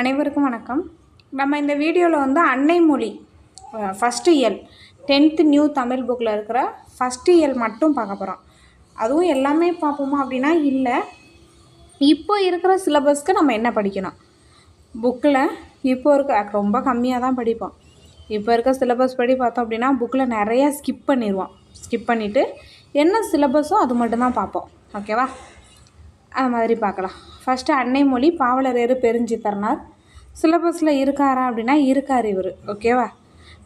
அனைவருக்கும் வணக்கம். நம்ம இந்த வீடியோவில் வந்து அன்னை மொழி ஃபஸ்ட்டு இயல் 10th நியூ தமிழ் புக்கில் இருக்கிற ஃபஸ்ட்டு இயல் மட்டும் பார்க்க போகிறோம். அதுவும் எல்லாமே பார்ப்போமா அப்படின்னா இல்லை. இப்போ இருக்கிற சிலபஸ்க்கு நம்ம என்ன படிக்கணும், புக்கில் இப்போ இருக்க ரொம்ப கம்மியாக தான் படிப்போம். இப்போ இருக்க சிலபஸ் படி பார்த்தோம் அப்படின்னா புக்கில் நிறையா ஸ்கிப் பண்ணிவிட்டு என்ன சிலபஸோ அது மட்டும்தான் பார்ப்போம். ஓகேவா? அது மாதிரி பார்க்கலாம். ஃபஸ்ட்டு அன்னை மொழி பாவலரேறு பெருஞ்சித்திரனார் சிலபஸில் இருக்காரா அப்படின்னா இருக்கார் இவர். ஓகேவா?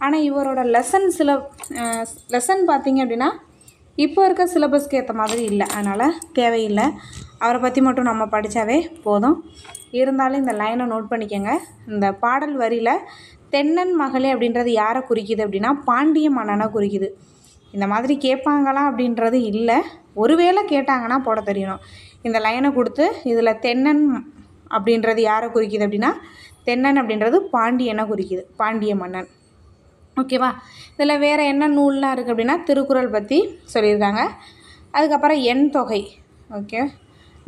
ஆனால் இவரோட லெசன் பார்த்திங்க அப்படின்னா இப்போ இருக்க சிலபஸ்க்கு ஏற்ற மாதிரி இல்லை, அதனால் தேவையில்லை. அவரை பற்றி மட்டும் நம்ம படித்தாவே போதும். இருந்தாலும் இந்த லைனை நோட் பண்ணிக்கோங்க. இந்த பாடல் வரியில் தென்னன் மகளே அப்படின்றது யாரை குறிக்குது அப்படின்னா பாண்டிய மன்னனை குறிக்குது. இந்த மாதிரி கேட்பாங்களா அப்படின்றது இல்லை, ஒருவேளை கேட்டாங்கன்னா போட தெரியணும். இந்த லைனை கொடுத்து இதில் தென்னன் அப்படின்றது யாரை குறிக்குது அப்படின்னா தென்னன் அப்படின்றது பாண்டியனை குறிக்குது, பாண்டிய மன்னன். ஓகேவா? இதில் வேறு என்ன நூல்லாம் இருக்குது அப்படின்னா திருக்குறள் பற்றி சொல்லியிருக்காங்க. அதுக்கப்புறம் எண் தொகை, ஓகே,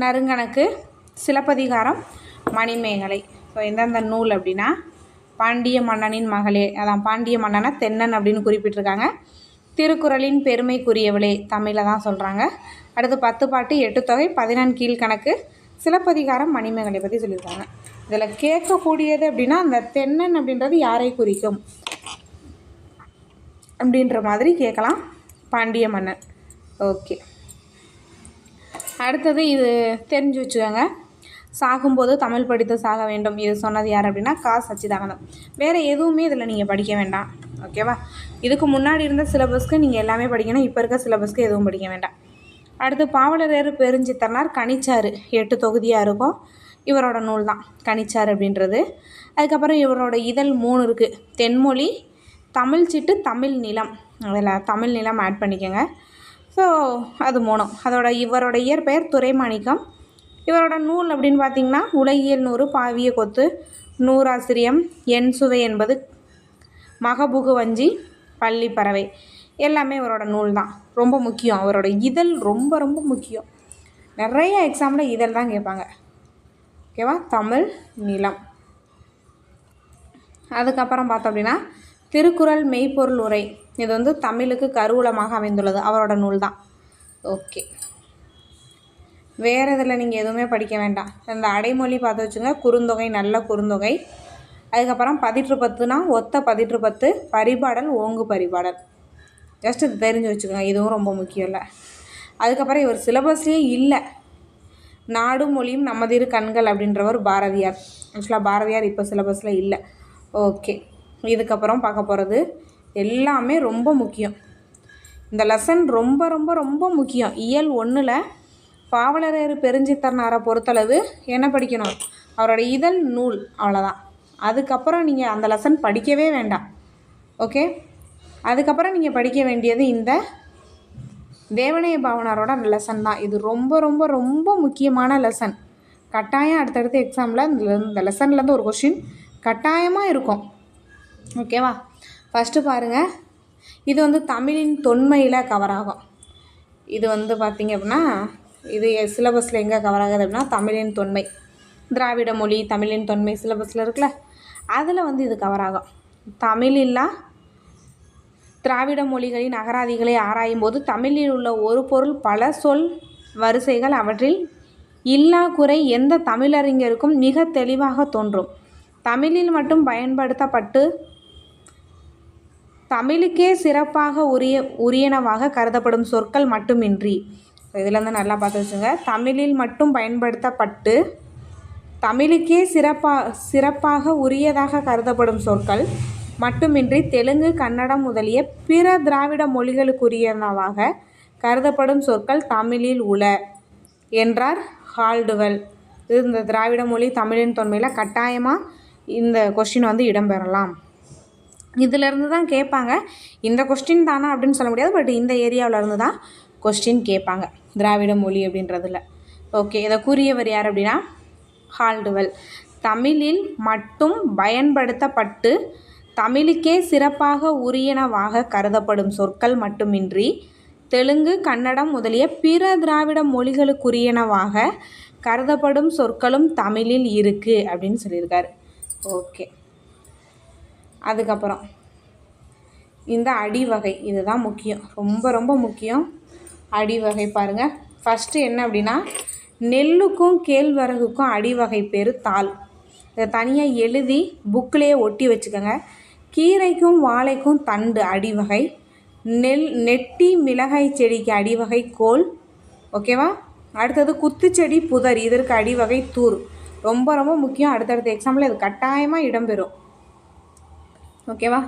நறுங்கணக்கு, சிலப்பதிகாரம், மணிமேகலை. ஸோ எந்தெந்த நூல் அப்படின்னா பாண்டிய மன்னனின் மகளே, அதான் பாண்டிய மன்னனை தென்னன் அப்படின்னு குறிப்பிட்டிருக்காங்க. திருக்குறளின் பெருமைக்குரியவளே தமிழில் தான் சொல்கிறாங்க. அடுத்து 10 பாட்டு, 8 தொகை, 14 கீழ்கணக்கு, சிலப்பதிகாரம், மணிமேகலை பற்றி சொல்லியிருக்காங்க. இதில் கேட்கக்கூடியது அப்படின்னா அந்த தென்னன் அப்படின்றது யாரை குறிக்கும் அப்படின்ற மாதிரி கேட்கலாம், பாண்டிய மன்னன். ஓகே, அடுத்தது இது தெரிஞ்சு வச்சுக்கோங்க. சாகும்போது தமிழ் படித்து சாக வேண்டும், இது சொன்னது யார் அப்படின்னா கா சச்சிதானந்தம். வேறு எதுவுமே இதில் நீங்கள் படிக்க வேண்டாம். ஓகேவா? இதுக்கு முன்னாடி இருந்த சிலபஸ்க்கு நீங்கள் எல்லாமே படிக்கணும், இப்போ இருக்க சிலபஸ்க்கு எதுவும் படிக்க வேண்டாம். அடுத்து பாவலரேறு பெருஞ்சித்திரனார் கனிச்சாறு 8 தொகுதியாக இருக்கும். இவரோட நூல் தான் கனிச்சாறு அப்படின்றது. அதுக்கப்புறம் இவரோட இதழ் 3 இருக்குது. தென்மொழி, தமிழ் சிட்டு, தமிழ் நிலம். அதில் தமிழ் நிலம் ஆட் பண்ணிக்கோங்க. ஸோ அது 3. இவரோட இயற்பெயர் துரைமாணிக்கம். இவரோட நூல் அப்படின்னு பார்த்திங்கன்னா உலகியல் 100, பாவிய கொத்து, நூறாசிரியம், என் சுவை என்பது, மகபுகு வஞ்சி, பள்ளி பறவை, எல்லாமே இவரோட நூல் தான். ரொம்ப முக்கியம், அவரோட இதழ் ரொம்ப ரொம்ப முக்கியம். நிறைய எக்ஸாமில் இதழ் தான் கேட்பாங்க. ஓகேவா? தமிழ் நிலம். அதுக்கப்புறம் பார்த்தோம் அப்படின்னா திருக்குறள் மெய்ப்பொருள் உரை, இது வந்து தமிழுக்கு கருவூலமாக அமைந்துள்ளது, அவரோட நூல் தான். ஓகே, வேறு இதில் நீங்கள் எதுவுமே படிக்க வேண்டாம். இந்த அடைமொழி பார்த்து வச்சுங்க, குறுந்தொகை, நல்ல குறுந்தொகை. அதுக்கப்புறம் 10 ஒத்த 10 பரிபாடல், ஓங்கு பரிபாடல். ஜஸ்ட் இது தெரிஞ்சு வச்சுக்கோங்க, இதுவும் ரொம்ப முக்கியம் இல்லை. அதுக்கப்புறம் இவர் சிலபஸ்லேயே இல்லை, நாடும் மொழியும் நமதிரு கண்கள் அப்படின்றவர் பாரதியார். ஆக்சுவலாக பாரதியார் இப்போ சிலபஸில் இல்லை. ஓகே, இதுக்கப்புறம் பார்க்க போகிறது எல்லாமே ரொம்ப முக்கியம். இந்த லெசன் ரொம்ப ரொம்ப ரொம்ப முக்கியம். இயல் 1ல் பாவலரேறு பெருஞ்சித்திரனாரை பொறுத்தளவு என்ன படிக்கணும், அவரோட இதழ், நூல், அவ்வளோதான். அதுக்கப்புறம் நீங்கள் அந்த லெசன் படிக்கவே வேண்டாம். ஓகே, அதுக்கப்புறம் நீங்கள் படிக்க வேண்டியது இந்த தேவநேய பாவனாரோட லெசன் தான். இது ரொம்ப ரொம்ப ரொம்ப முக்கியமான லெசன். கட்டாயம் அடுத்தடுத்த எக்ஸாமில் இந்த லெசன்லேருந்து ஒரு கொஷின் கட்டாயமாக இருக்கும். ஓகேவா? ஃபஸ்ட்டு பாருங்கள், இது வந்து தமிழின் தொன்மையில் கவர் ஆகும். இது வந்து பார்த்திங்க அப்படின்னா இது சிலபஸில் எங்கே கவர் ஆகுது அப்படின்னா தமிழின் தொன்மை, திராவிட மொழி, தமிழின் தொன்மை சிலபஸில் இருக்குல்ல, அதில் வந்து இது கவர் ஆகும். தமிழில்லா திராவிட மொழிகளின் அகராதிகளை ஆராயும் போது தமிழில் உள்ள ஒரு பொருள் பல சொல் வரிசைகள் அவற்றில் இல்லா குறை எந்த தமிழறிஞருக்கும் மிக தெளிவாக தோன்றும். தமிழில் மட்டும் பயன்படுத்தப்பட்டு தமிழுக்கே சிறப்பாக உரியனவாக கருதப்படும் சொற்கள் மட்டுமின்றி, இதிலேருந்து நல்லா பார்த்து வச்சுங்க, தமிழில் மட்டும் பயன்படுத்தப்பட்டு தமிழுக்கே சிறப்பாக உரியதாக கருதப்படும் சொற்கள் மட்டுமின்றி தெலுங்கு, கன்னடம் முதலிய பிற திராவிட மொழிகளுக்குரியனவாக கருதப்படும் சொற்கள் தமிழில் உள என்றார் ஹால்டுவெல். இது இந்த திராவிட மொழி தமிழின் தொன்மையில் கட்டாயமாக இந்த கொஸ்டின் வந்து இடம்பெறலாம். இதிலேருந்து தான் கேட்பாங்க. இந்த கொஸ்டின் தானா அப்படின்னு சொல்ல முடியாது, பட் இந்த ஏரியாவிலேருந்து தான் கொஸ்டின் கேட்பாங்க திராவிட மொழி அப்படின்றதில். ஓகே, இதை கூறியவர் யார் அப்படின்னா ஹால்டுவெல். தமிழில் மட்டும் பயன்படுத்தப்பட்டு தமிழுக்கே சிறப்பாக உரியனவாக கருதப்படும் சொற்கள் மட்டுமின்றி தெலுங்கு, கன்னடம் முதலிய பிற திராவிட மொழிகளுக்குரியனவாக கருதப்படும் சொற்களும் தமிழில் இருக்குது அப்படின்னு சொல்லியிருக்காரு. ஓகே. அதுக்கப்புறம் இந்த அடிவகை, இதுதான் முக்கியம், ரொம்ப ரொம்ப முக்கியம். அடிவகை பாருங்கள். ஃபஸ்ட்டு என்ன அப்படின்னா, நெல்லுக்கும் கேழ்வரகுக்கும் அடிவகை பேர் தாள். இதை தனியாக எழுதி புக்கிலேயே ஒட்டி வச்சுக்கோங்க. கீரைக்கும் வாழைக்கும் தண்டு அடிவகை. நெட்டி மிளகாய் செடிக்கு அடிவகை கோல். ஓகேவா? அடுத்தது குத்துச்செடி புதர், இதற்கு அடிவகை தூர். ரொம்ப ரொம்ப முக்கியம். அடுத்தடுத்த எக்ஸாம்பிள் இது கட்டாயமாக இடம்பெறும். ஓகேவா?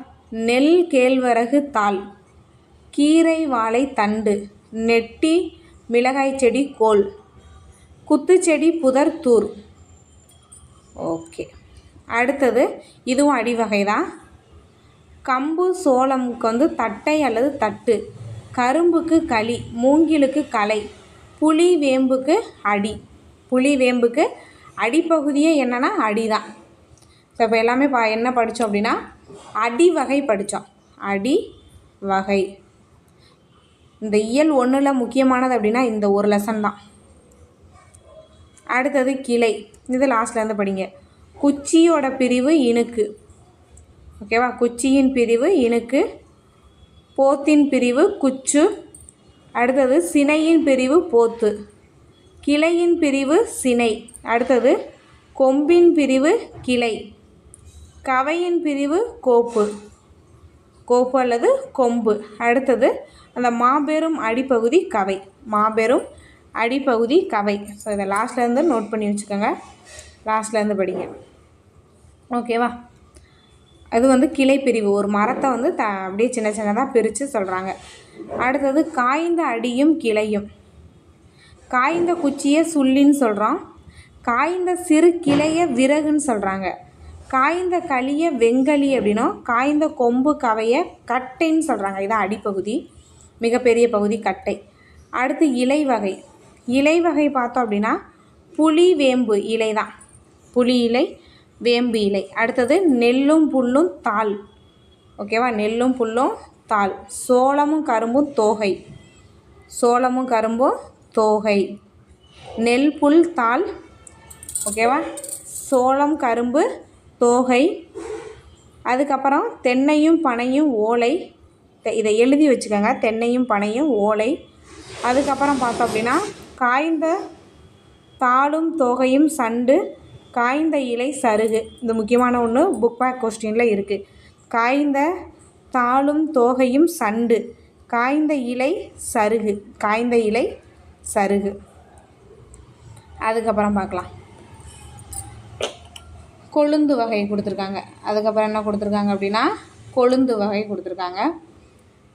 நெல் கேழ்வரகு தாள், கீரை வாழை தண்டு, நெட்டி மிளகாய் செடி கோல், குத்துச்செடி புதர் தூர். ஓகே. அடுத்தது இதுவும் அடிவகை தான். கம்பு சோளமுக்கு தட்டை அல்லது தட்டு, கரும்புக்கு களி, மூங்கிலுக்கு களை, புளி வேம்புக்கு அடி. புளி வேம்புக்கு அடிப்பகுதியே என்னென்னா அடி தான். ஸோ இப்போ எல்லாமே என்ன படித்தோம் அப்படின்னா அடிவகை படித்தோம். அடி வகை. இந்த இயல் 1ல் முக்கியமானது அப்படின்னா இந்த ஒரு லெசன் தான். அடுத்தது கிளை, இது லாஸ்ட்லேருந்து படிங்க. குச்சியோட பிரிவு இணுக்கு. ஓகேவா? குச்சியின் பிரிவு இணுக்கு, போத்தின் பிரிவு குச்சு. அடுத்தது சினையின் பிரிவு போத்து, கிளையின் பிரிவு சினை. அடுத்தது கொம்பின் பிரிவு கிளை, கவையின் பிரிவு கோப்பு, கோப்பு அல்லது கொம்பு. அடுத்தது அந்த மாபெரும் அடிப்பகுதி கவை, மாபெரும் அடிப்பகுதி கவை. ஸோ இதை லாஸ்ட்லேருந்து நோட் பண்ணி வச்சுக்கோங்க, லாஸ்ட்லேருந்து படிங்க. ஓகேவா? அது கிளை பிரிவு. ஒரு மரத்தை அப்படியே சின்ன சின்னதாக பிரித்து சொல்கிறாங்க. அடுத்தது காய்ந்த அடியும் கிளையும். காய்ந்த குச்சியை சுள்ளின்னு சொல்கிறோம். காய்ந்த சிறு கிளையை விறகுன்னு சொல்கிறாங்க. காய்ந்த களியை வெங்கலி அப்படின்னும், காய்ந்த கொம்பு கவையை கட்டைன்னு சொல்கிறாங்க. இதான் அடிப்பகுதி, மிகப்பெரிய பகுதி கட்டை. அடுத்து இலை வகை. இலை வகை பார்த்தோம் அப்படின்னா புளி வேம்பு இலை தான், புளி இலை, வேம்பு இலை. அடுத்தது நெல்லும் புல்லும் தாள். ஓகேவா? நெல்லும் புல்லும் தாள். சோளமும் கரும்பும் தோகை, சோளமும் கரும்பும் தோகை. நெல் புல் தாள். ஓகேவா? சோளம் கரும்பு தோகை. அதுக்கப்புறம் தென்னையும் பனையும் ஓலை. இதை எழுதி வச்சுக்கோங்க, தென்னையும் பனையும் ஓலை. அதுக்கப்புறம் பார்த்தோம் அப்படின்னா காய்ந்த தாளும் தோகையும் சண்டு, காய்ந்த இலை சருகு. இந்த முக்கியமான ஒன்று புக் பேக் கொஸ்டினில் இருக்குது. காய்ந்த தாளும் தோகையும் சண்டு, காய்ந்த இலை சருகு, காய்ந்த இலை சருகு. அதுக்கப்புறம் பார்க்கலாம் கொழுந்து வகை கொடுத்துருக்காங்க. அதுக்கப்புறம் என்ன கொடுத்துருக்காங்க அப்படின்னா கொழுந்து வகை கொடுத்துருக்காங்க.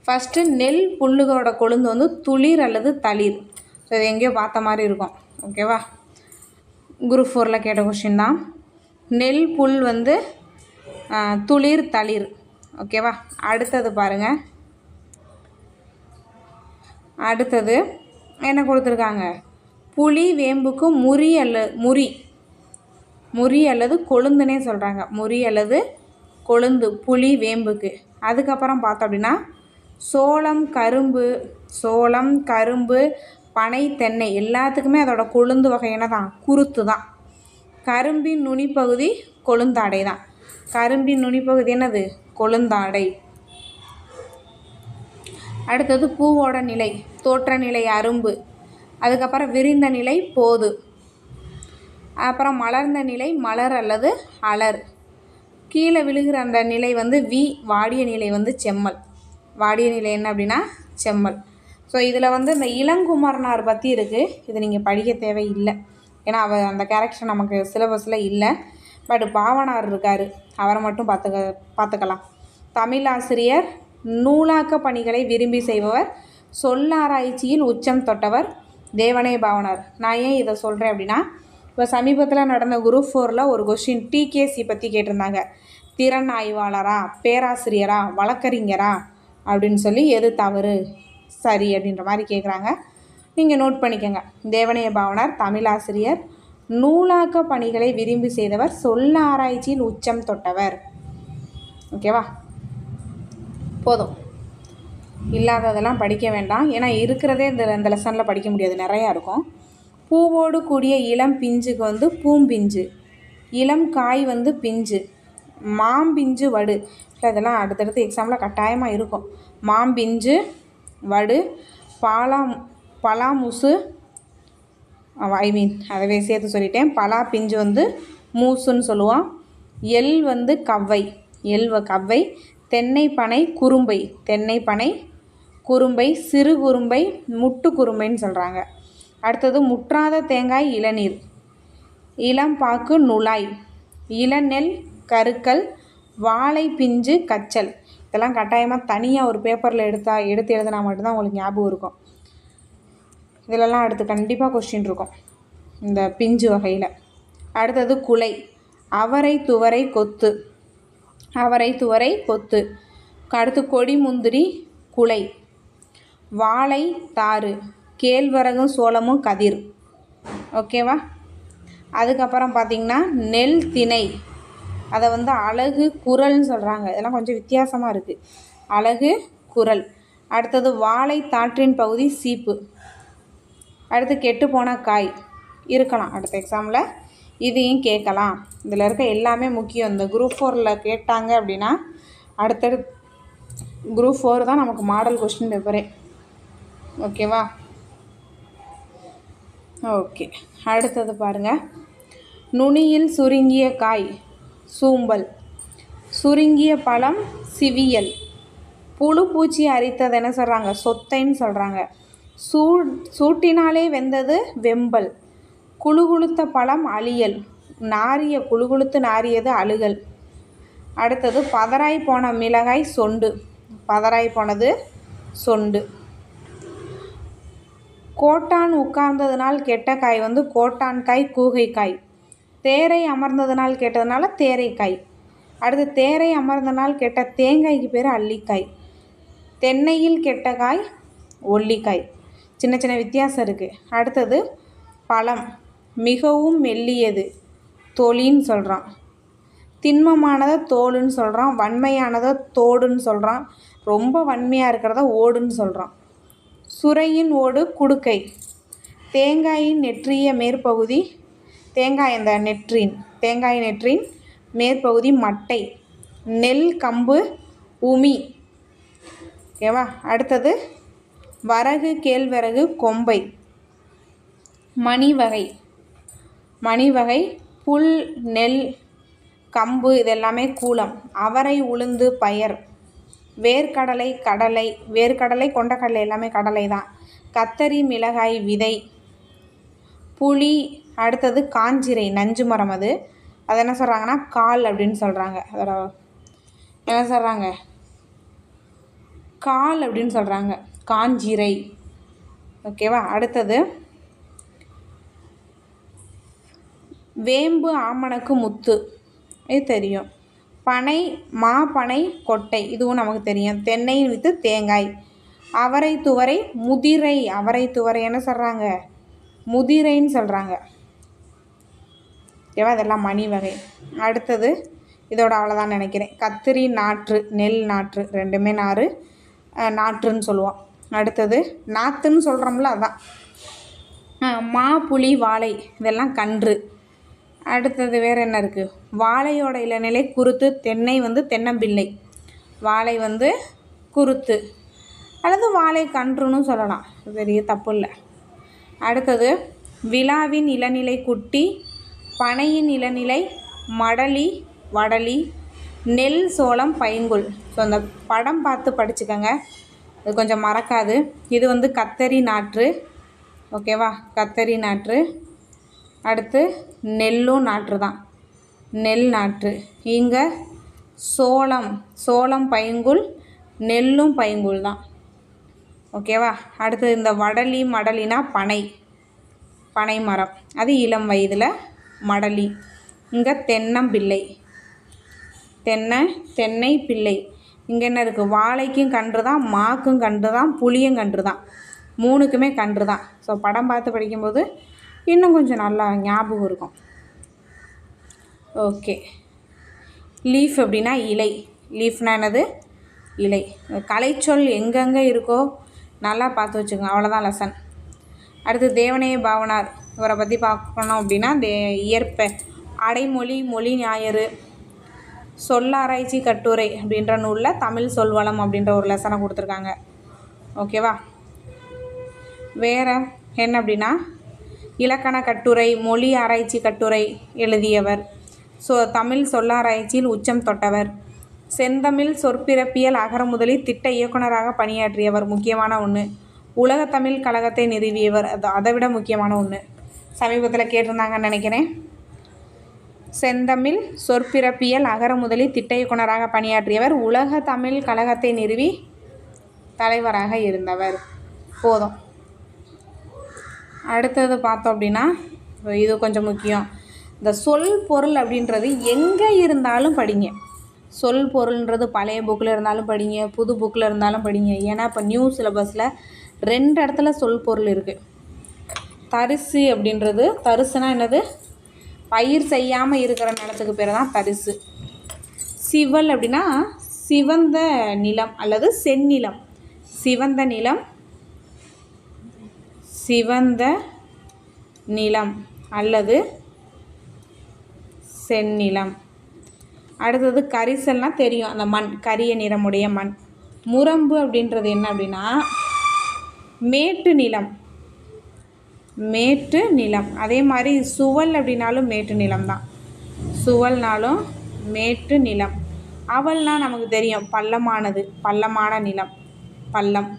ஃபஸ்ட்டு நெல் புல்லுகளோட கொழுந்து துளிர் அல்லது தளிர். ஸோ இது எங்கேயோ பார்த்த மாதிரி இருக்கும். ஓகேவா? குரூப் 4ல் கேட்ட கொஸ்டின் தான். நெல் புல் துளிர் தளிர். ஓகேவா? அடுத்தது பாருங்கள். அடுத்தது என்ன கொடுத்துருக்காங்க? புளி வேம்புக்கு முறி அல்லது கொழுந்துனே சொல்கிறாங்க. முறி அல்லது கொழுந்து புளி வேம்புக்கு. அதுக்கப்புறம் பார்த்தோம் அப்படின்னா சோளம் கரும்பு பனை தென்னை எல்லாத்துக்குமே அதோட கொழுந்து வகையான தான் குருத்து தான். கரும்பின் நுனிப்பகுதி கொழுந்தாடை தான். கரும்பின் நுனிப்பகுதி என்னது? கொழுந்தாடை. அடுத்தது பூவோட நிலை, தோற்ற நிலை அரும்பு. அதுக்கப்புறம் விரிந்த நிலை போது. அப்புறம் மலர்ந்த நிலை மலர் அல்லது அலர். கீழே விழுகிற அந்த நிலை வாடிய நிலை செம்மல். வாடிய நிலை என்ன அப்படின்னா செம்மல். ஸோ இதில் இந்த இளங்குமரனார் பற்றி இருக்குது. இது நீங்கள் படிக்க தேவையில்லை, ஏன்னா அந்த கேரக்டர் நமக்கு சிலபஸில் இல்லை. பட் பாவனார் இருக்கார், அவரை மட்டும் பார்த்துக்கலாம். தமிழாசிரியர், நூலாக்க பணிகளை விரும்பி செய்பவர், சொல்லாராய்ச்சியில் உச்சம் தொட்டவர், தேவனே பாவனார். நான் ஏன் இதை சொல்கிறேன் அப்படின்னா இப்போ சமீபத்தில் நடந்த குரூப் 4ல் ஒரு கொஸ்டின் டிகேசி பற்றி கேட்டிருந்தாங்க. திறன் ஆய்வாளரா, பேராசிரியரா, வழக்கறிஞரா அப்படின்னு சொல்லி எது தவறு சரி அப்படின்ற மாதிரி கேட்குறாங்க. நீங்கள் நோட் பண்ணிக்கோங்க. தேவனைய பாவனார் தமிழாசிரியர், நூலாக்க பணிகளை விரும்பி செய்தவர், சொல்ல ஆராய்ச்சியில் உச்சம் தொட்டவர். ஓகேவா? போதும், இல்லாததெல்லாம் படிக்க வேண்டாம், ஏன்னா இருக்கிறதே இந்த லெசனில் படிக்க முடியாது, நிறையா இருக்கும். பூவோடு கூடிய இளம் பிஞ்சுக்கு பூம்பிஞ்சு. இளம் காய் வந்து பிஞ்சு. மாம்பிஞ்சு வடு. இதெல்லாம் அடுத்தடுத்து எக்ஸாமில் கட்டாயமாக இருக்கும். மாம்பிஞ்சு வடு. பலாமுசு, அதவே சேர்த்து சொல்லிட்டேன். பலா பிஞ்சு வந்து மூசுன்னு சொல்லுவோம். எள் வந்து கவ்வை. கவ்வை. தென்னை பனை குறும்பை. தென்னை பனை குறும்பை. சிறு குறும்பை முட்டு குறும்பைன்னு சொல்கிறாங்க. அடுத்தது முற்றாத தேங்காய் இளநீர். இளம்பாக்கு நுழாய். இளநெல் கருக்கல். வாழை பிஞ்சு கச்சல். இதெல்லாம் கட்டாயமாக தனியாக ஒரு பேப்பரில் எடுத்து எழுதினா மட்டும்தான் உங்களுக்கு ஞாபகம் இருக்கும். இதிலெல்லாம் அடுத்து கண்டிப்பாக கொஸ்டின் இருக்கும் இந்த பிஞ்சு வகையில். அடுத்தது குலை. அவரை துவரை கொத்து. அவரை துவரை கொத்து. அடுத்து கொடி முந்திரி குலை. வாழை தாறு. கேழ்வரகும் சோளமும் கதிர். ஓகேவா? அதுக்கப்புறம் பார்த்திங்கன்னா நெல் திணை. அதை வந்து அழகு குரல்னு சொல்கிறாங்க. இதெல்லாம் கொஞ்சம் வித்தியாசமாக இருக்குது. அழகு குரல். அடுத்தது வாழை தாற்றின் பகுதி சீப்பு. அடுத்து கெட்டுப்போன காய் இருக்கலாம் அடுத்த எக்ஸாமில், இதையும் கேட்கலாம். இதில் இருக்க எல்லாமே முக்கியம். இந்த குரூப் 4 கேட்டாங்க அப்படின்னா அடுத்தடுத்து குரூப் 4 தான் நமக்கு மாடல் கொஸ்டின் பேப்பரே. ஓகேவா? ஓகே, அடுத்தது பாருங்கள். நுனியில் சுருங்கிய காய் சூம்பல். சுருங்கிய பழம் சிவியல். புழு பூச்சி அரித்தது என்ன சொல்கிறாங்க? சொத்தைன்னு சொல்கிறாங்க. சூட்டினாலே வெந்தது வெம்பல். குழுகுழுத்த பழம் அழியல். குழுகுழுத்து நாரியது அழுகல். அடுத்தது பதறாய் போன மிளகாய் சொண்டு. பதறாய் போனது சொண்டு. கோட்டான் உட்கார்ந்ததுனால் கெட்ட காய் வந்து கோட்டான்காய் கூகைக்காய். தேரை அமர்ந்ததுனால் கெட்டதுனால தேரைக்காய். அடுத்து தேரை அமர்ந்தனால் கெட்ட தேங்காய்க்கு பேர் அள்ளிக்காய். தென்னையில் கெட்ட காய் ஒல்லிக்காய். சின்ன சின்ன வித்தியாசம் இருக்குது. அடுத்தது பழம். மிகவும் மெல்லியது தொலின்னு சொல்கிறான். திண்மமானதை தோலுன்னு சொல்கிறான். வன்மையானதை தோடுன்னு சொல்கிறான். ரொம்ப வன்மையாக இருக்கிறத ஓடுன்னு சொல்கிறான். சுரையின் ஓடு குடுக்கை. தேங்காயின் நெற்றிய மேற்பகுதி தேங்காய் நெற்றின் மேற்பகுதி மட்டை. நெல் கம்பு உமி. ஓகேவா? அடுத்தது வரகு கேழ்வரகு கொம்பை. மணிவகை புல் நெல் கம்பு இதெல்லாமே கூலம். அவரை உளுந்து பயர். வேர்க்கடலை கடலை. வேர்க்கடலை கொண்டக்கடலை எல்லாமே கடலை தான். கத்தரி மிளகாய் விதை. புளி. அடுத்தது காஞ்சிரை நஞ்சு மரம். அது என்ன சொல்கிறாங்கன்னா கால் அப்படின்னு சொல்கிறாங்க. அதோட என்ன சொல்கிறாங்க? கால் அப்படின்னு சொல்கிறாங்க. காஞ்சிரை. ஓகேவா? அடுத்தது வேம்பு ஆமணக்கு முத்து. இது தெரியும். பனை பனை கொட்டை. இதுவும் நமக்கு தெரியும். தென்னை வித்து தேங்காய். அவரை துவரை முதிரை. அவரை துவரை என்ன சொல்கிறாங்க? முதிரைன்னு சொல்கிறாங்க. ஓகேவா? இதெல்லாம் மணி வகை. அடுத்தது இதோட அவ்வளோதான் நினைக்கிறேன். கத்திரி நாற்று நெல் நாற்று ரெண்டுமே நாற்றுன்னு சொல்லுவோம். அடுத்தது நாற்றுன்னு சொல்கிறோம்ல அதான். மா புளி வாழை இதெல்லாம் கன்று. அடுத்தது வேறு என்ன இருக்குது? வாழையோட இளநிலை குருத்து. தென்னை வந்து தென்னம்பிள்ளை. வாழை வந்து குருத்து அல்லது வாழை கன்றுன்னு சொல்லலாம். பெரிய தப்பு இல்லை. அடுத்தது விழாவின் இளநிலை குட்டி. பனையின் இளநிலை மடலி வடலி. நெல் சோளம் பைங்குல். ஸோ அந்த படம் பார்த்து படிச்சுக்கோங்க, அது கொஞ்சம் மறக்காது. இது வந்து கத்தரி நாற்று. ஓகேவா? கத்தரி நாற்று. அடுத்து நெல்லும் நாற்று தான். நெல் நாற்று. இங்கே சோளம் பைங்குல். நெல்லும் பைங்குல் தான். ஓகேவா? அடுத்து இந்த வடலி மடலினா பனை மரம். அது இளம் வயதில் மடலி. இங்கே தென்னம்பிள்ளை. தென்னை பிள்ளை. இங்கே என்ன இருக்குது? வாழைக்கும் கன்று தான், மாக்கும் கன்று தான், புளியும் கன்று தான். மூணுக்குமே கன்று தான். ஸோ படம் பார்த்து படிக்கும்போது இன்னும் கொஞ்சம் நல்லா ஞாபகம் இருக்கும். ஓகே. லீஃப் அப்படின்னா இலை. லீஃப்னா என்னது? இலை. கலைச்சொல் எங்கெங்கே இருக்கோ நல்லா பார்த்து வச்சுக்கோங்க. அவ்வளோதான் லெசன். அடுத்து தேவநேய பாவனார். இவரை பற்றி பார்க்கணும் அப்படின்னா இயற்பெயர் அடைமொழி மொழி ஞாயிறு, சொல்லாராய்ச்சி கட்டுரை அப்படின்ற நூலில் தமிழ் சொல்வளம் அப்படின்ற ஒரு லெசனை கொடுத்துருக்காங்க. ஓகேவா. வேறு என்ன அப்படின்னா இலக்கண கட்டுரை, மொழி ஆராய்ச்சி கட்டுரை எழுதியவர், தமிழ் சொல்லாராய்ச்சியில் உச்சம் தொட்டவர், செந்தமிழ் சொற்பிறப்பியல் அகரமுதலி திட்ட இயக்குனராக பணியாற்றியவர், முக்கியமான ஒன்று. உலகத்தமிழ் கழகத்தை நிறுவியவர், அதை விட முக்கியமான ஒன்று. சமீபத்தில் கேட்டிருந்தாங்கன்னு நினைக்கிறேன். செந்தமிழ் சொற்பிறப்பியல் அகரமுதலி திட்ட இயக்குனராக பணியாற்றியவர், உலக தமிழ் கழகத்தை நிறுவி தலைவராக இருந்தவர். போதும். அடுத்தது பார்த்தோம் அப்படின்னா இது கொஞ்சம் முக்கியம். இந்த சொல் பொருள் அப்படின்றது எங்கே இருந்தாலும் படிங்க. சொல் பொருள்ன்றது பழைய புக்கில் இருந்தாலும் படிங்க, புது புக்கில் இருந்தாலும் படிங்க. ஏன்னா இப்போ நியூ சிலபஸில் 2 இடத்துல சொல் பொருள் இருக்குது. தரிசு அப்படின்றது, தரிசுனா என்னது, பயிர் செய்யாமல் இருக்கிற நிலத்துக்கு பேர் தான் தரிசு. சிவல் அப்படின்னா சிவந்த நிலம் அல்லது செந்நிலம். சிவந்த நிலம், சிவந்த நிலம் அல்லது செந்நிலம். அடுத்தது கரிசல்னால் தெரியும், அந்த மண், கரிய நிறமுடைய மண். முரம்பு அப்படின்றது என்ன அப்படின்னா மேட்டு நிலம், மேட்டு நிலம். அதே மாதிரி சுவல் அப்படின்னாலும் மேட்டு நிலம் தான், சுவல்னாலும் மேட்டு நிலம். அவல்னால் நமக்கு தெரியும் பள்ளமானது, பள்ளமான நிலம், பள்ளம்.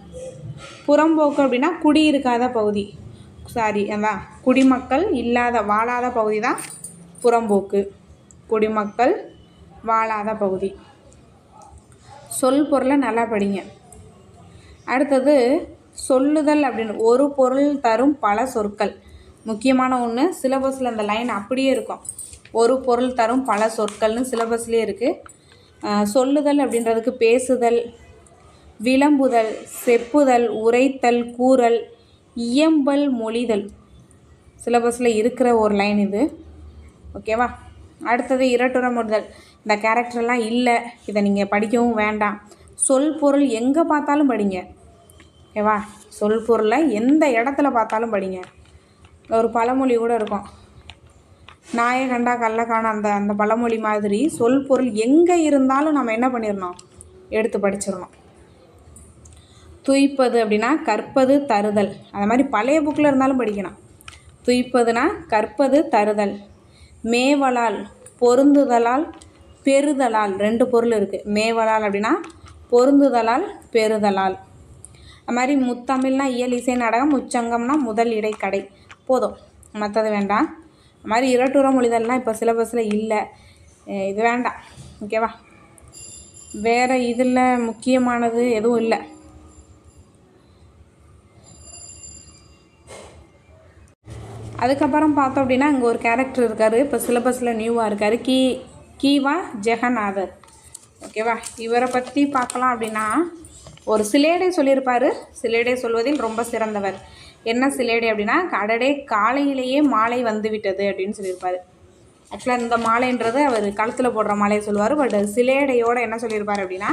புறம்போக்கு அப்படின்னா குடியிருக்காத பகுதி, அதான் குடிமக்கள் இல்லாத வாழாத பகுதி தான் புறம்போக்கு, குடிமக்கள் வாழாத பகுதி. சொல் பொருளை நல்லா படிங்க. அடுத்தது சொல்லுதல் அப்படின்னு, ஒரு பொருள் தரும் பல சொற்கள், முக்கியமான ஒன்று. சிலபஸில் அந்த லைன் அப்படியே இருக்கும், ஒரு பொருள் தரும் பல சொற்கள்னு சிலபஸ்லேயே இருக்குது. சொல்லுதல் அப்படின்றதுக்கு பேசுதல், விளம்புதல், செப்புதல், உரைத்தல், கூறல், இயம்பல், மொழிதல் சிலபஸில் இருக்கிற ஒரு லைன் இது. ஓகேவா. அடுத்தது இரட்டுறமுறுதல். இந்த கேரக்டர்லாம் இல்லை, இதை நீங்கள் படிக்கவும் வேண்டாம். சொல் பொருள் எங்கே பார்த்தாலும் படிங்க. ஓகேவா. சொல் பொருளை எந்த இடத்துல பார்த்தாலும் படிங்க. ஒரு பழமொழி கூட இருக்கும், நாயை கண்டா கள்ளக்கான, அந்த பழமொழி மாதிரி சொல் பொருள் எங்கே இருந்தாலும் நம்ம என்ன பண்ணிடணும், எடுத்து படிச்சிடணும். துய்ப்பது அப்படின்னா கற்பது தருதல், அது மாதிரி பழைய புக்கில் இருந்தாலும் படிக்கணும். துய்ப்பதுனா கற்பது தருதல். மேவலால் பொருந்துதலால் பெறுதலால், 2 பொருள் இருக்குது. மேவலால் அப்படின்னா பொருந்துதலால் பெறுதலால். அது மாதிரி முத்தமிழ்னா இயல் இசை நாடகம், உச்சங்கம்னா முதல் இடை கடை. போதும், மற்றது வேண்டாம். அது மாதிரி இரட்டுற மொழிதல்லாம் இப்போ சிலபஸில் இல்லை, இது வேண்டாம். ஓகேவா. வேறு இதில் முக்கியமானது எதுவும் இல்லை. அதுக்கப்புறம் பார்த்தோம் அப்படின்னா இங்கே ஒரு கேரக்டர் இருக்கார், இப்போ சிலபஸில் நியூவாக இருக்கார், கீவா ஜெகநாதர். ஓகேவா. இவரை பற்றி பார்க்கலாம் அப்படின்னா ஒரு சிலேடை சொல்லியிருப்பார், சிலேடை சொல்வதில் ரொம்ப சிறந்தவர். என்ன சிலேடை அப்படின்னா கடடே காலையிலேயே மாலை வந்து விட்டது அப்படின்னு சொல்லியிருப்பார். ஆக்சுவலாக இந்த மாலைன்றது அவர் கழுத்தில் போடுற மாலையை சொல்லுவார், பட் சிலேடையோடு என்ன சொல்லியிருப்பார் அப்படின்னா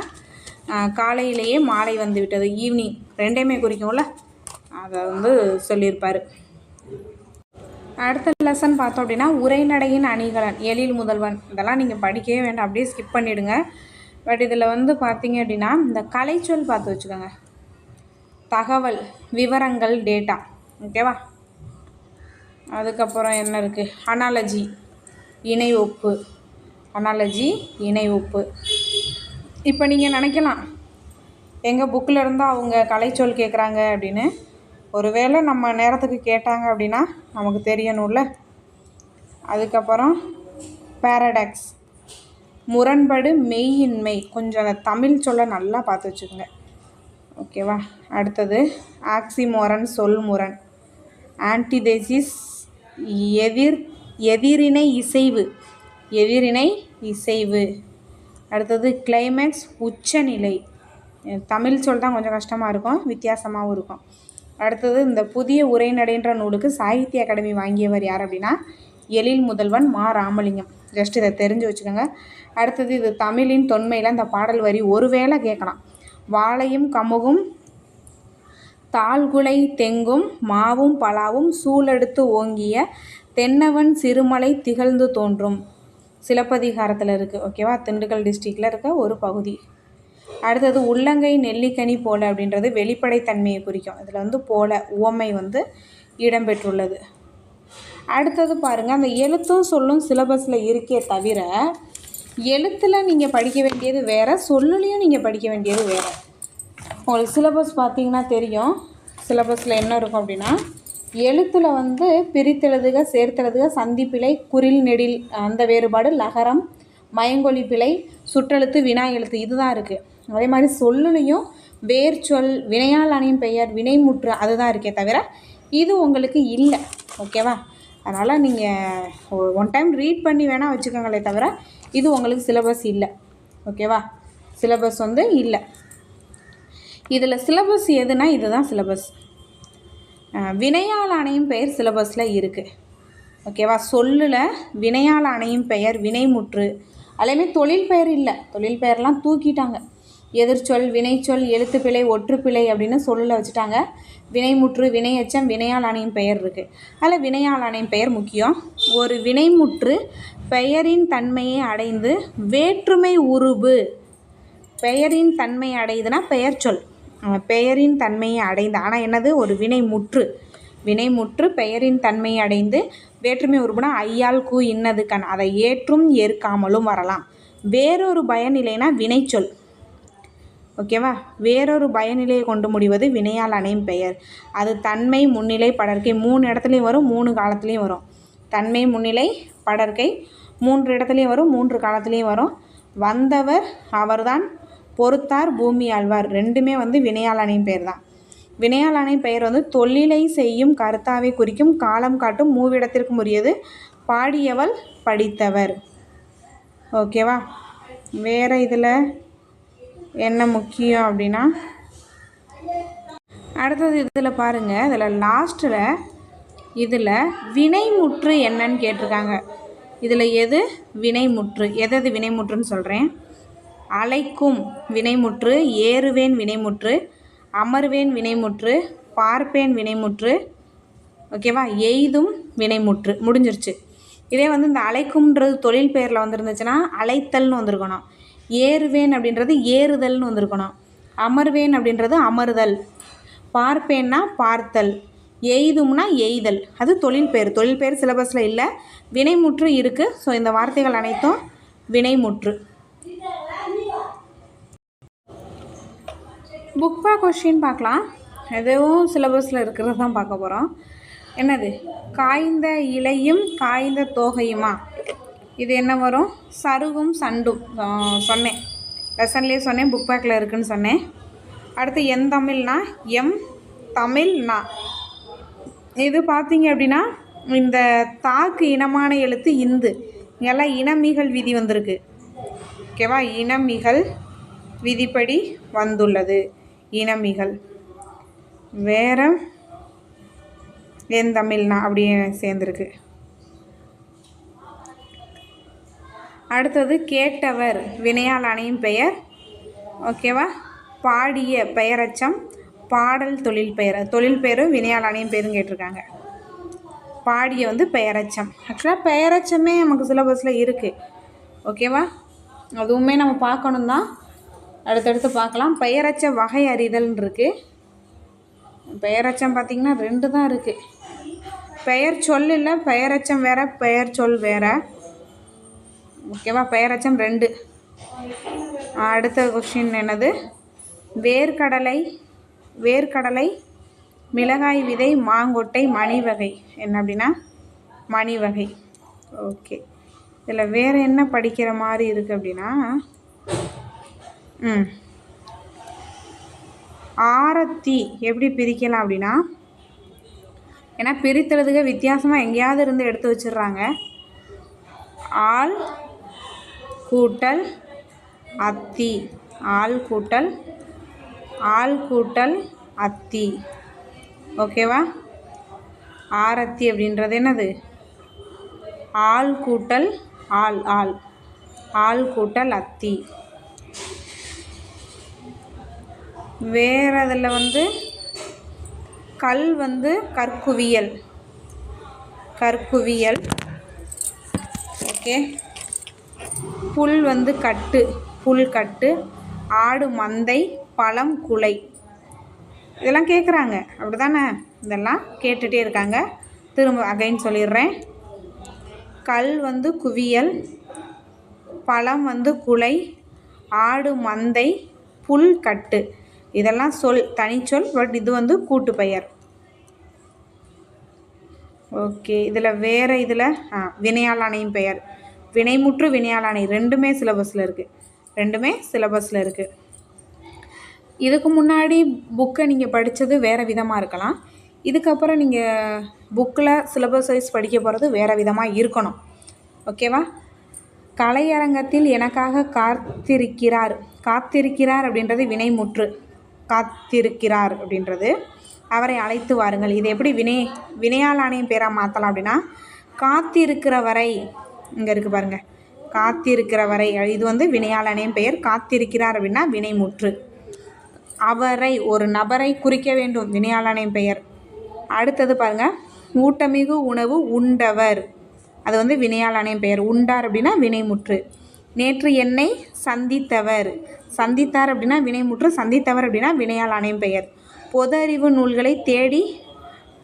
காலையிலேயே மாலை வந்து விட்டது, ஈவினிங், 2மே குறிக்கும்ல, அதை சொல்லியிருப்பார். அடுத்த லெசன் பார்த்தோம் அப்படின்னா உரைநடையின் அணிகலன், எழில் முதல்வன். இதெல்லாம் நீங்கள் படிக்கவே வேண்டாம், அப்படியே ஸ்கிப் பண்ணிவிடுங்க. பட் இதில் பார்த்தீங்க அப்படின்னா இந்த கலைச்சொல் பார்த்து வச்சுக்கோங்க. தகவல், விவரங்கள், டேட்டா. ஓகேவா. அதுக்கப்புறம் என்ன இருக்குது, அனாலஜி, இணை ஒப்பு. அனாலஜி, இணை ஒப்பு. இப்போ நீங்கள் நினைக்கலாம் எங்கள் புக்கில் இருந்தால் அவங்க கலைச்சொல் கேட்குறாங்க அப்படின்னு. ஒருவேளை நம்ம நேரத்துக்கு கேட்டாங்க அப்படின்னா நமக்கு தெரியணும்ல. அதுக்கப்புறம் பேரடாக்ஸ், முரண்படு, மெய்யின்மை. கொஞ்சம் தமிழ் சொல்ல நல்லா பார்த்து வச்சுக்கோங்க. ஓகேவா. அடுத்தது ஆக்சிமோரன், சொல்முரண். ஆன்டிதெசிஸ், எதிரிணை இசைவு, எதிரிணை இசைவு. அடுத்தது கிளைமேக்ஸ், உச்சநிலை. தமிழ் சொல் தான் கொஞ்சம் கஷ்டமாக இருக்கும், வித்தியாசமாகவும் இருக்கும். அடுத்தது இந்த புதிய உரைநடைன்ற நூலுக்கு சாகித்ய அகாடமி வாங்கியவர் யார் அப்படின்னா எழில் முதல்வன் மா ராமலிங்கம். ஜஸ்ட் இதை தெரிஞ்சு வச்சுக்கோங்க. அடுத்தது இது தமிழின் தொன்மையில் இந்த பாடல் வரி ஒருவேளை கேட்கலாம். வாழையும் கமுகும் தாழ்குலை தெங்கும் மாவும் பலாவும் சூழெடுத்து ஓங்கிய தென்னவன் சிறுமலை திகழ்ந்து தோன்றும். சிலப்பதிகாரத்தில் இருக்குது. ஓகேவா, திண்டுக்கல் டிஸ்ட்ரிக்டில் இருக்க ஒரு பகுதி. அடுத்தது உள்ளங்கை நெல்லிக்கனி போல அப்படின்றது வெளிப்படைத்தன்மையை குறிக்கும். இதில் வந்து போல உவமை வந்து இடம்பெற்றுள்ளது. அடுத்தது பாருங்கள், அந்த எழுத்தும் சொல்லும் சிலபஸில் இருக்கே தவிர எழுத்தில் நீங்கள் படிக்க வேண்டியது வேறு, சொல்லுலேயும் நீங்கள் படிக்க வேண்டியது வேறு. உங்களுக்கு சிலபஸ் பார்த்திங்கன்னா தெரியும். சிலபஸில் என்ன இருக்கும் அப்படின்னா, எழுத்தில் வந்து பிரித்தெழுதுக, சேர்த்தெழுதுக, சந்திப்பிழை, குறில் நெடில் அந்த வேறுபாடு, லகரம், மயங்கொலி பிழை, சுற்றெழுத்து, வினா எழுத்து, இதுதான் இருக்குது. அதே மாதிரி சொல்லுலேயும் வேர்ச்சொல், வினையால் அணையும் பெயர், வினைமுற்று அதுதான் இருக்கே தவிர இது உங்களுக்கு இல்லை. ஓகேவா, அதனால் நீங்கள் ஒன் டைம் ரீட் பண்ணி வேணால் வச்சுக்கோங்களே தவிர இது உங்களுக்கு சிலபஸ் இல்லை. ஓகேவா, சிலபஸ் வந்து இல்லை. இதில் சிலபஸ் எதுனா இதுதான் சிலபஸ். வினையால் அணையும் பெயர் சிலபஸில் இருக்குது. ஓகேவா, சொல்லில் வினையால் அணையும் பெயர், வினைமுற்று, அதேமாதிரி தொழில் பெயர் இல்லை. தொழில் பெயர்லாம் தூக்கிட்டாங்க. எதிர்ச்சொல், வினைச்சொல், எழுத்துப்பிழை, ஒற்றுப்பிழை அப்படின்னு சொல்லில் வச்சுட்டாங்க. வினைமுற்று, வினையச்சம், வினையால் அணையும் பெயர் இருக்குது. அதில் வினையால் அணையும் பெயர் முக்கியம். ஒரு வினைமுற்று பெயரின் தன்மையை அடைந்து வேற்றுமை உருபு, பெயரின் தன்மை அடையுதுன்னா பெயர் சொல், பெயரின் தன்மையை அடைந்து, ஆனால் என்னது ஒரு வினைமுற்று, வினைமுற்று பெயரின் தன்மையை அடைந்து வேற்றுமை உருபுனா ஐயால் கூ இன்னது கண், அதை ஏற்றும் ஏற்காமலும் வரலாம். வேறொரு பயனிலைனா வினைச்சொல். ஓகேவா, வேறொரு பயனிலையை கொண்டு முடிவது வினையால் அணையும் பெயர். அது தன்மை, முன்னிலை, படர்க்கை 3 இடத்துலையும் வரும், 3 காலத்துலேயும் வரும். தன்மை, முன்னிலை, படர்க்கை 3 இடத்துலையும் வரும், 3 காலத்துலேயும் வரும். வந்தவர், அவர்தான், பொறுத்தார், பூமி ஆழ்வார், ரெண்டுமே வந்து வினையால் அணையும் பெயர் தான். வினையால் அணையும் பெயர் வந்து தொழிலை செய்யும் கர்த்தாவை குறிக்கும், காலம் காட்டும், மூவிடத்திற்கும் உரியது, பாடியவள், படித்தவர். ஓகேவா, வேறு இதில் என்ன முக்கியம் அப்படின்னா, அடுத்தது இதில் பாருங்கள், இதில் லாஸ்ட்டில் இதில் வினைமுற்று என்னன்னு கேட்டிருக்காங்க. இதில் எது வினைமுற்று, எது வினைமுற்றுன்னு சொல்கிறேன். அழைக்கும் வினைமுற்று, ஏறுவேன் வினைமுற்று, அமர்வேன் வினைமுற்று, பார்ப்பேன் வினைமுற்று. ஓகேவா, எய்தும் வினைமுற்று, முடிஞ்சிருச்சு. இதே வந்து இந்த அழைக்கும்ன்றது தொழில் பெயரில் வந்துருந்துச்சுன்னா அழைத்தல்னு வந்திருக்கணும். ஏறுவேன் அப்படின்றது ஏறுதல்னு வந்திருக்கணும். அமர்வேன் அப்படின்றது அமர்தல், பார்ப்பேன்னா பார்த்தல், எய்தும்னா எய்தல், அது தொழில் பெயர். தொழில் பெயர் சிலபஸில் இல்லை, வினைமுற்று இருக்குது. ஸோ இந்த வார்த்தைகள் அனைத்தும் வினைமுற்று. புக் பேக் கொஸ்டின் பார்க்கலாம். எதுவும் சிலபஸில் இருக்கிறது தான் பார்க்க போகிறோம். என்னது, காய்ந்த இலையும் காய்ந்த தோகையுமா, இது என்ன வரும், சருகும் சண்டும் சொன்னேன், லெசன்லேயே சொன்னேன், புக் பேக்கில் இருக்குதுன்னு சொன்னேன். அடுத்து என் தமிழ்னா எம் தமிழ்னா, இது பார்த்தீங்க அப்படின்னா இந்த தாக்கு இனமான எழுத்து இந்து, இங்கெல்லாம் இனமிகள் விதி வந்திருக்கு. ஓகேவா, இனமிகள் விதிப்படி வந்துள்ளது இனமிகள். வேறு என் தமிழ்னா அப்படியே சேர்ந்துருக்கு. அடுத்தது கேட்டவர் வினையால் அணையும் பெயர். ஓகேவா, பாடிய பெயரச்சம், பாடல் தொழில் பெயர், தொழில் பெயரும் வினையால் அணையும் பெயரும் கேட்டிருக்காங்க. பாடிய வந்து பெயரச்சம். ஆக்சுவலாக பெயரச்சமே நமக்கு சிலபஸில் இருக்குது. ஓகேவா, அதுவுமே நம்ம பார்க்கணும் தான், அடுத்தடுத்து பார்க்கலாம். பெயரச்ச வகை அறிதல்னு இருக்குது. பெயரச்சம் பார்த்திங்கன்னா 2 தான் இருக்குது. பெயர் சொல் இல்லை, பெயரச்சம் வேறு, பெயர் சொல் வேறு. ஓகேவா, பெயரச்சம் 2. அடுத்த கொஸ்டின் என்னது, வேர்க்கடலை, வேர்க்கடலை, மிளகாய் விதை, மாங்கொட்டை, மணிவகை. என்ன அப்படின்னா மணிவகை. ஓகே, இதில் வேறு என்ன படிக்கிற மாதிரி இருக்குது அப்படின்னா, ஆரத்தி எப்படி பிரிக்கலாம் அப்படின்னா, ஏன்னா பிரித்தெழுதுக வித்தியாசமாக எங்கேயாவது இருந்து எடுத்து வச்சிடுறாங்க. ஆள் கூட்டல் அத்தி, ஆள் கூட்டல் ஆள் கூட்டல் அத்தி. ஓகேவா, ஆரத்தி அப்படின்றது என்னது, ஆள் கூட்டல் ஆள், ஆள், ஆள் கூட்டல் அத்தி. வேறு அதில் வந்து கல் வந்து கற்குவியல், கற்குவியல். ஓகே. புல் வந்து கட்டு, புல் கட்டு. ஆடு மந்தை, பழம் குலை. இதெல்லாம் கேட்குறாங்க அப்படி தானே? இதெல்லாம் கேட்டுகிட்டே இருக்காங்க. திரும்ப அகைன் சொல்லிடுறேன். கல் வந்து குவியல், பழம் வந்து குலை, ஆடு மந்தை, புல் கட்டு. இதெல்லாம் சொல், தனிச்சொல். பட் இது வந்து கூட்டு பெயர். ஓகே. இதில் வேறு இதில் வினையாளானையும் பெயர், வினைமுற்று வினையாளானை ரெண்டுமே சிலபஸில் இருக்குது, ரெண்டுமே சிலபஸில் இருக்குது. இதுக்கு முன்னாடி புக்கை நீங்கள் படித்தது வேறு விதமாக இருக்கலாம். இதுக்கப்புறம் நீங்கள் புக்கில் சிலபஸ் வைஸ் படிக்க போகிறது வேறு விதமாக இருக்கணும். ஓகேவா? கலையரங்கத்தில் எனக்காக காத்திருக்கிறார். காத்திருக்கிறார் அப்படின்றது வினைமுற்று. காத்திருக்கிறார் அப்படின்றது அவரை அழைத்து வாருங்கள். இது எப்படி வினையாளானையும் பேராக மாற்றலாம் அப்படின்னா, காத்திருக்கிற வரை, இங்கே இருக்குது பாருங்கள், காத்திருக்கிற வரை. இது வந்து வினையாளானையும் பெயர். காத்திருக்கிறார் அப்படின்னா வினைமுற்று. அவரை, ஒரு நபரை குறிக்க வேண்டும், வினையாளானையும் பெயர். அடுத்தது பாருங்கள், ஊட்டமிகு உணவு உண்டவர். அது வந்து வினையாளானையும் பெயர். உண்டார் அப்படின்னா வினைமுற்று. நேற்று என்னை சந்தித்தவர். சந்தித்தார் அப்படின்னா வினைமுற்று. சந்தித்தவர் அப்படின்னா வினையாளானையும் பெயர். பொது அறிவு நூல்களை தேடி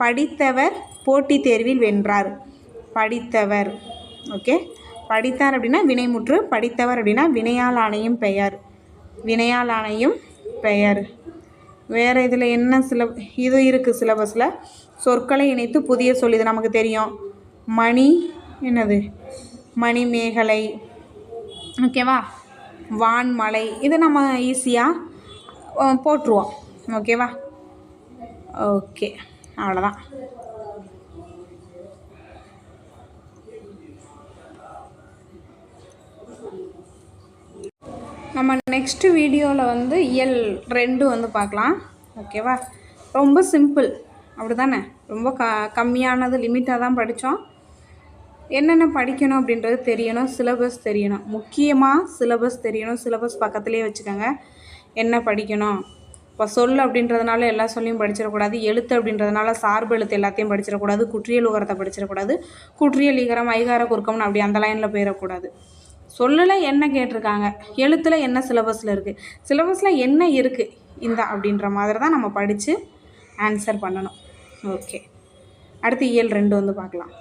படித்தவர் போட்டித் தேர்வில் வென்றார். படித்தவர். ஓகே. படித்தார் அப்படின்னா வினைமுற்று. படித்தவர் அப்படின்னா வினையாளானையும் பெயர், வினையாளானையும் பெயர். வேறு இதில் என்ன இது இருக்குது சிலபஸில். சொற்களை இணைத்து புதிய சொல். இது நமக்கு தெரியும். மணி, என்னது, மணிமேகலை. ஓகேவா? வான்மலை. இது நம்ம ஈஸியாக போட்டுருவோம். ஓகேவா? ஓகே, அவ்வளோதான். நம்ம நெக்ஸ்ட்டு வீடியோவில் வந்து இயல் 2 வந்து பார்க்கலாம். ஓகேவா? ரொம்ப சிம்பிள், அப்படி தானே? ரொம்ப கம்மியானது, லிமிட்டாக தான் படித்தோம். என்னென்ன படிக்கணும் அப்படின்றது தெரியணும். சிலபஸ் தெரியணும், முக்கியமாக சிலபஸ் தெரியணும். சிலபஸ் பக்கத்துலேயே வச்சுக்கோங்க. என்ன படிக்கணும்? இப்போ சொல் அப்படின்றதுனால எல்லா சொல்லையும் படிச்சிடக்கூடாது. எழுத்து அப்படின்றதுனால சார்பு எழுத்து எல்லாத்தையும் படிச்சிடக்கூடாது. குற்றியல் உகரத்தை படிச்சிடக்கூடாது. குற்றியல் இகரம் ஐகார குறுக்கம்னு அப்படி அந்த லைனில் போயிடக்கூடாது. சொல்லில் என்ன கேட்டிருக்காங்க, எழுத்தில் என்ன சிலபஸில் இருக்குது, சிலபஸில் என்ன இருக்குது இந்த அப்படின்ற மாதிரி தான் நம்ம படித்து ஆன்சர் பண்ணணும். ஓகே. அடுத்து இயல் 2 வந்து பார்க்கலாம்.